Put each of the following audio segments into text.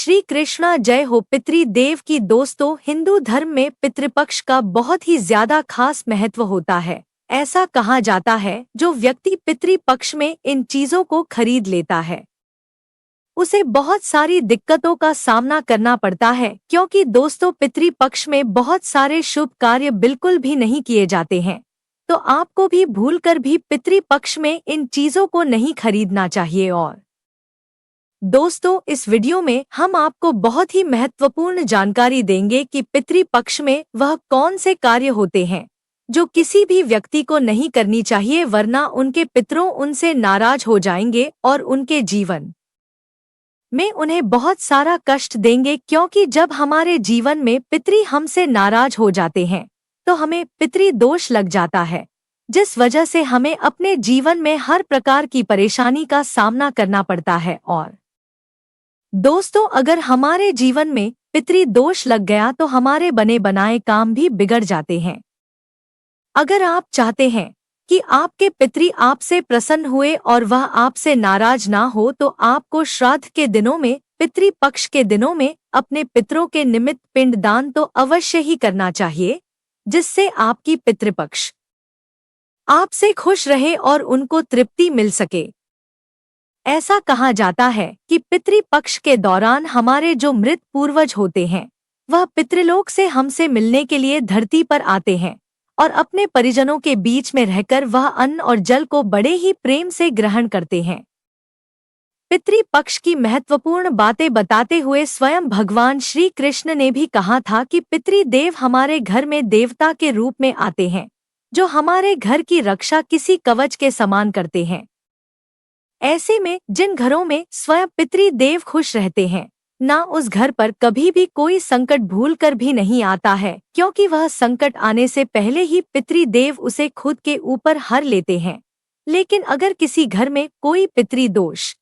श्री कृष्णा जय हो। पितृदेव की दोस्तों, हिंदू धर्म में पितृपक्ष का बहुत ही ज्यादा खास महत्व होता है। ऐसा कहा जाता है जो व्यक्ति पितृपक्ष में इन चीजों को खरीद लेता है उसे बहुत सारी दिक्कतों का सामना करना पड़ता है, क्योंकि दोस्तों पितृपक्ष में बहुत सारे शुभ कार्य बिल्कुल भी नहीं किए जाते हैं। तो आपको भी भूलकर भी पितृपक्ष में इन चीजों को नहीं खरीदना चाहिए। और दोस्तों, इस वीडियो में हम आपको बहुत ही महत्वपूर्ण जानकारी देंगे कि पितृपक्ष में वह कौन से कार्य होते हैं जो किसी भी व्यक्ति को नहीं करनी चाहिए, वरना उनके पितरों उनसे नाराज हो जाएंगे और उनके जीवन में उन्हें बहुत सारा कष्ट देंगे। क्योंकि जब हमारे जीवन में पितृ हमसे नाराज हो जाते हैं तो हमें पितृदोष लग जाता है, जिस वजह से हमें अपने जीवन में हर प्रकार की परेशानी का सामना करना पड़ता है। और दोस्तों, अगर हमारे जीवन में पितृदोष लग गया तो हमारे बने बनाए काम भी बिगड़ जाते हैं। अगर आप चाहते हैं कि आपके पितृ आपसे प्रसन्न हुए और वह आपसे नाराज ना हो, तो आपको श्राद्ध के दिनों में, पितृपक्ष के दिनों में अपने पितरों के निमित्त पिंडदान तो अवश्य ही करना चाहिए, जिससे आपकी पितृपक्ष आपसे खुश रहे और उनको तृप्ति मिल सके। ऐसा कहा जाता है कि पितृपक्ष के दौरान हमारे जो मृत पूर्वज होते हैं वह पितृलोक से हमसे मिलने के लिए धरती पर आते हैं और अपने परिजनों के बीच में रहकर वह अन्न और जल को बड़े ही प्रेम से ग्रहण करते हैं। पितृपक्ष की महत्वपूर्ण बातें बताते हुए स्वयं भगवान श्री कृष्ण ने भी कहा था कि पितृदेव हमारे घर में देवता के रूप में आते हैं, जो हमारे घर की रक्षा किसी कवच के समान करते हैं। ऐसे में जिन घरों में स्वयं पितृदेव खुश रहते हैं, ना उस घर पर कभी भी कोई संकट भूलकर भी नहीं आता है, क्योंकि वह संकट आने से पहले ही पितृदेव उसे खुद के ऊपर हर लेते हैं। लेकिन अगर किसी घर में कोई पितृदोष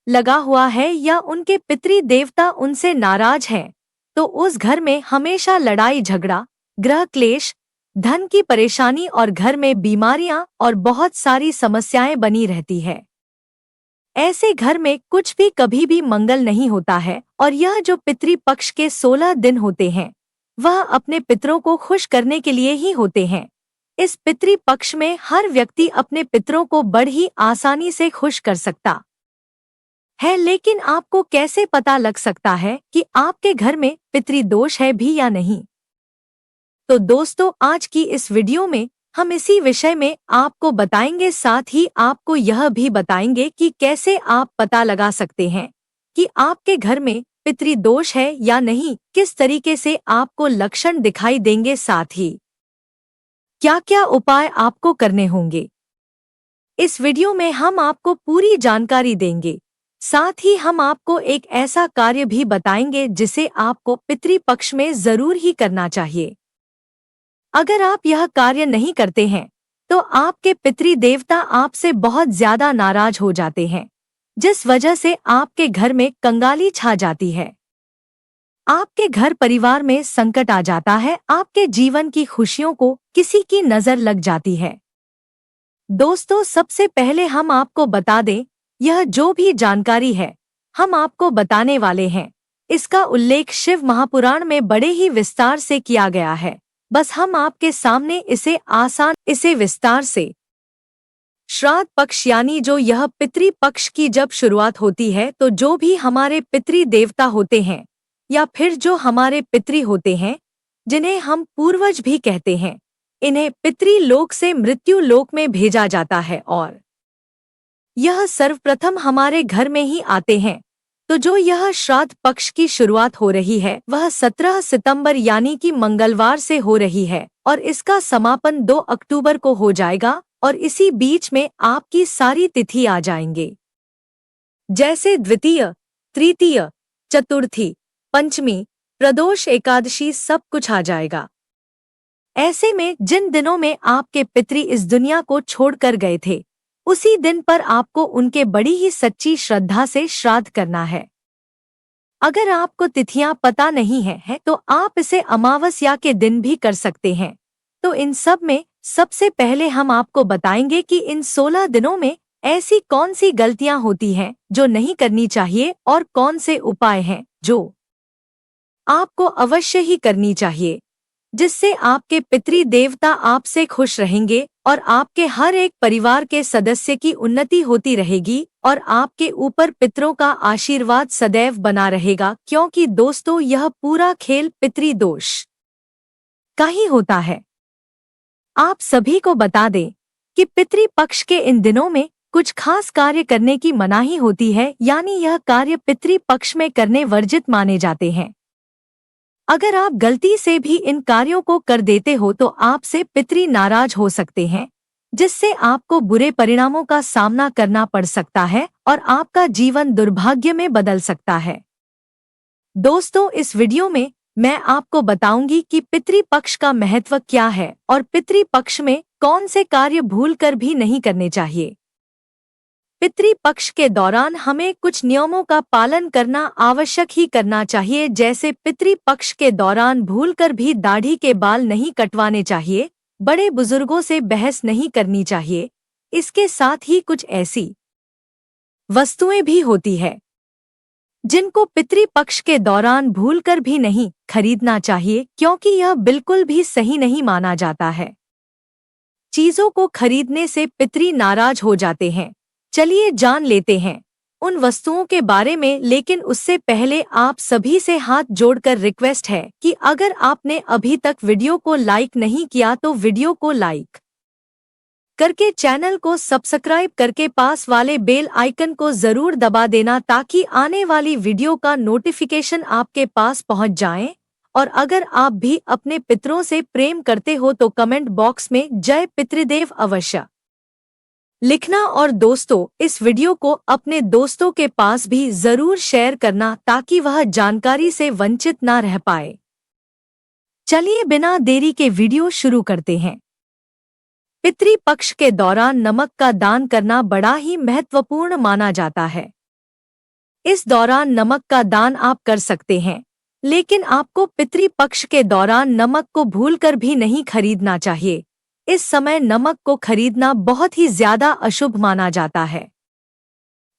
लगा हुआ है या उनके पितृदेवता उनसे नाराज हैं, तो उस घर में हमेशा लड़ाई झगड़ा, गृह क्लेश, धन की परेशानी और घर में बीमारियां और बहुत सारी समस्याएं बनी रहती है। ऐसे घर में कुछ भी कभी भी मंगल नहीं होता है। और यह जो पितृपक्ष के 16 दिन होते हैं वह अपने पितरों को खुश करने के लिए ही होते हैं। इस पितृपक्ष में हर व्यक्ति अपने पितरों को बड़ी आसानी से खुश कर सकता है। लेकिन आपको कैसे पता लग सकता है कि आपके घर में पितृदोष है भी या नहीं? तो दोस्तों, आज की इस वीडियो में हम इसी विषय में आपको बताएंगे, साथ ही आपको यह भी बताएंगे कि कैसे आप पता लगा सकते हैं कि आपके घर में पितृदोष है या नहीं, किस तरीके से आपको लक्षण दिखाई देंगे, साथ ही क्या क्या उपाय आपको करने होंगे। इस वीडियो में हम आपको पूरी जानकारी देंगे। साथ ही हम आपको एक ऐसा कार्य भी बताएंगे जिसे आपको पितृपक्ष में जरूर ही करना चाहिए। अगर आप यह कार्य नहीं करते हैं तो आपके पितृदेवता आपसे बहुत ज्यादा नाराज हो जाते हैं, जिस वजह से आपके घर में कंगाली छा जाती है, आपके घर परिवार में संकट आ जाता है, आपके जीवन की खुशियों को किसी की नजर लग जाती है। दोस्तों, सबसे पहले हम आपको बता दें, यह जो भी जानकारी है हम आपको बताने वाले हैं, इसका उल्लेख शिव महापुराण में बड़े ही विस्तार से किया गया है। बस हम आपके सामने इसे विस्तार से श्राद्ध पक्ष यानी जो यह पितृपक्ष की जब शुरुआत होती है, तो जो भी हमारे पितृदेवता होते हैं या फिर जो हमारे पितृ होते हैं, जिन्हें हम पूर्वज भी कहते हैं, इन्हें पितृलोक से मृत्यु लोक में भेजा जाता है और यह सर्वप्रथम हमारे घर में ही आते हैं। तो जो यह श्राद्ध पक्ष की शुरुआत हो रही है वह 17 सितंबर यानी कि मंगलवार से हो रही है और इसका समापन 2 अक्टूबर को हो जाएगा। और इसी बीच में आपकी सारी तिथि आ जाएंगे, जैसे द्वितीय, तृतीय, चतुर्थी, पंचमी, प्रदोष, एकादशी, सब कुछ आ जाएगा। ऐसे में जिन दिनों में आपके पितृ इस दुनिया को छोड़कर गए थे, उसी दिन पर आपको उनके बड़ी ही सच्ची श्रद्धा से श्राद्ध करना है। अगर आपको तिथियां पता नहीं है तो आप इसे अमावस्या के दिन भी कर सकते हैं। तो इन सब में सबसे पहले हम आपको बताएंगे कि इन 16 दिनों में ऐसी कौन सी गलतियां होती हैं जो नहीं करनी चाहिए और कौन से उपाय हैं जो आपको अवश्य ही करनी चाहिए, जिससे आपके पितृ देवता आपसे खुश रहेंगे और आपके हर एक परिवार के सदस्य की उन्नति होती रहेगी और आपके ऊपर पितरों का आशीर्वाद सदैव बना रहेगा। क्योंकि दोस्तों, यह पूरा खेल पितृदोष का ही होता है। आप सभी को बता दें कि पितृपक्ष के इन दिनों में कुछ खास कार्य करने की मनाही होती है, यानी यह कार्य पितृपक्ष में करने वर्जित माने जाते हैं। अगर आप गलती से भी इन कार्यों को कर देते हो तो आपसे पितृ नाराज हो सकते हैं, जिससे आपको बुरे परिणामों का सामना करना पड़ सकता है और आपका जीवन दुर्भाग्य में बदल सकता है। दोस्तों, इस वीडियो में मैं आपको बताऊंगी कि पितृपक्ष का महत्व क्या है और पितृपक्ष में कौन से कार्य भूलकर भी नहीं करने चाहिए। पितृपक्ष के दौरान हमें कुछ नियमों का पालन करना आवश्यक ही करना चाहिए, जैसे पितृपक्ष के दौरान भूलकर भी दाढ़ी के बाल नहीं कटवाने चाहिए, बड़े बुजुर्गों से बहस नहीं करनी चाहिए। इसके साथ ही कुछ ऐसी वस्तुएं भी होती है जिनको पितृपक्ष के दौरान भूलकर भी नहीं खरीदना चाहिए, क्योंकि यह बिल्कुल भी सही नहीं माना जाता है। चीजों को खरीदने से पितृ नाराज हो जाते हैं। चलिए जान लेते हैं उन वस्तुओं के बारे में, लेकिन उससे पहले आप सभी से हाथ जोड़कर रिक्वेस्ट है कि अगर आपने अभी तक वीडियो को लाइक नहीं किया तो वीडियो को लाइक करके चैनल को सब्सक्राइब करके पास वाले बेल आइकन को जरूर दबा देना, ताकि आने वाली वीडियो का नोटिफिकेशन आपके पास पहुंच जाए। और अगर आप भी अपने पितरों से प्रेम करते हो तो कमेंट बॉक्स में जय पितृदेव अवश्य लिखना। और दोस्तों, इस वीडियो को अपने दोस्तों के पास भी जरूर शेयर करना, ताकि वह जानकारी से वंचित ना रह पाए। चलिए बिना देरी के वीडियो शुरू करते हैं। पितृपक्ष के दौरान नमक का दान करना बड़ा ही महत्वपूर्ण माना जाता है। इस दौरान नमक का दान आप कर सकते हैं, लेकिन आपको पितृपक्ष के दौरान नमक को भूलकर भी नहीं खरीदना चाहिए। इस समय नमक को खरीदना बहुत ही ज्यादा अशुभ माना जाता है।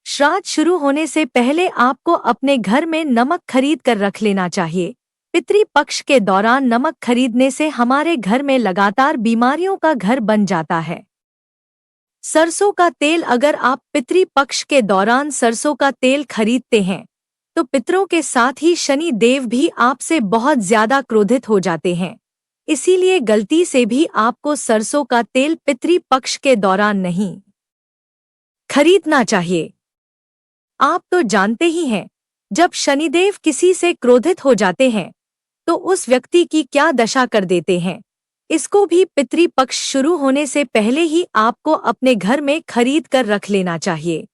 श्राद्ध शुरू होने से पहले आपको अपने घर में नमक खरीद कर रख लेना चाहिए। पितृपक्ष के दौरान नमक खरीदने से हमारे घर में लगातार बीमारियों का घर बन जाता है। सरसों का तेल, अगर आप पितृपक्ष के दौरान सरसों का तेल खरीदते हैं तो पितरों के साथ ही शनि देव भी आपसे बहुत ज्यादा क्रोधित हो जाते हैं। इसीलिए गलती से भी आपको सरसों का तेल पितृपक्ष के दौरान नहीं खरीदना चाहिए। आप तो जानते ही हैं, जब शनिदेव किसी से क्रोधित हो जाते हैं तो उस व्यक्ति की क्या दशा कर देते हैं। इसको भी पितृपक्ष शुरू होने से पहले ही आपको अपने घर में खरीद कर रख लेना चाहिए।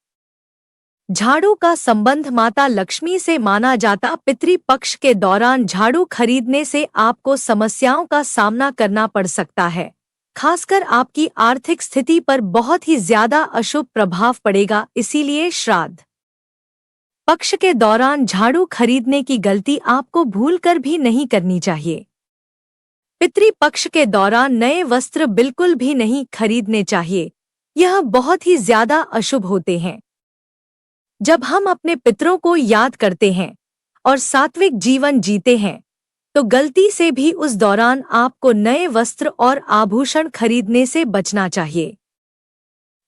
झाड़ू का संबंध माता लक्ष्मी से माना जाता। पितृपक्ष के दौरान झाड़ू खरीदने से आपको समस्याओं का सामना करना पड़ सकता है। खासकर आपकी आर्थिक स्थिति पर बहुत ही ज्यादा अशुभ प्रभाव पड़ेगा। इसीलिए श्राद्ध पक्ष के दौरान झाड़ू खरीदने की गलती आपको भूलकर भी नहीं करनी चाहिए। पितृपक्ष के दौरान नए वस्त्र बिल्कुल भी नहीं खरीदने चाहिए, यह बहुत ही ज्यादा अशुभ होते हैं। जब हम अपने पितरों को याद करते हैं और सात्विक जीवन जीते हैं तो गलती से भी उस दौरान आपको नए वस्त्र और आभूषण खरीदने से बचना चाहिए।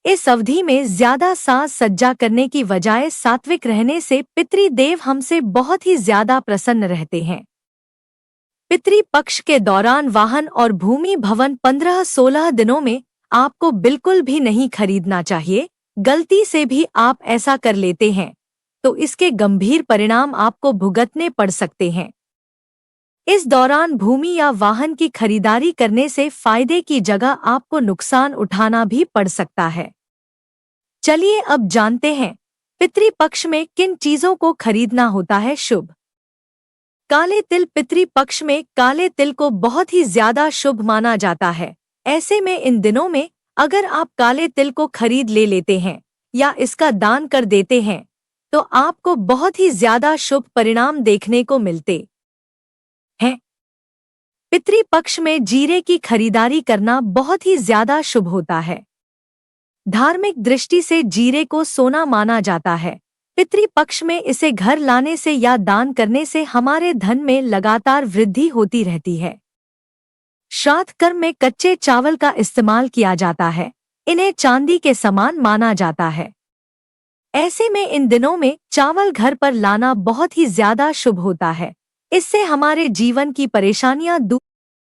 इस अवधि में ज्यादा साज सज्जा करने की बजाय सात्विक रहने से पितृदेव हमसे बहुत ही ज्यादा प्रसन्न रहते हैं। पितृपक्ष के दौरान वाहन और भूमि भवन 15-16 दिनों में आपको बिल्कुल भी नहीं खरीदना चाहिए। गलती से भी आप ऐसा कर लेते हैं तो इसके गंभीर परिणाम आपको भुगतने पड़ सकते हैं। इस दौरान भूमि या वाहन की खरीदारी करने से फायदे की जगह आपको नुकसान उठाना भी पड़ सकता है। चलिए अब जानते हैं पितृपक्ष में किन चीजों को खरीदना होता है शुभ। काले तिल। पितृपक्ष में काले तिल को बहुत ही ज्यादा शुभ माना जाता है। ऐसे में इन दिनों में अगर आप काले तिल को खरीद ले लेते हैं या इसका दान कर देते हैं तो आपको बहुत ही ज्यादा शुभ परिणाम देखने को मिलते हैं। पितृपक्ष में जीरे की खरीदारी करना बहुत ही ज्यादा शुभ होता है। धार्मिक दृष्टि से जीरे को सोना माना जाता है। पितृपक्ष में इसे घर लाने से या दान करने से हमारे धन में लगातार वृद्धि होती रहती है। श्राद्ध कर्म में कच्चे चावल का इस्तेमाल किया जाता है। इन्हें चांदी के समान माना जाता है। ऐसे में इन दिनों में चावल घर पर लाना बहुत ही ज्यादा शुभ होता है। इससे हमारे जीवन की परेशानियां दूर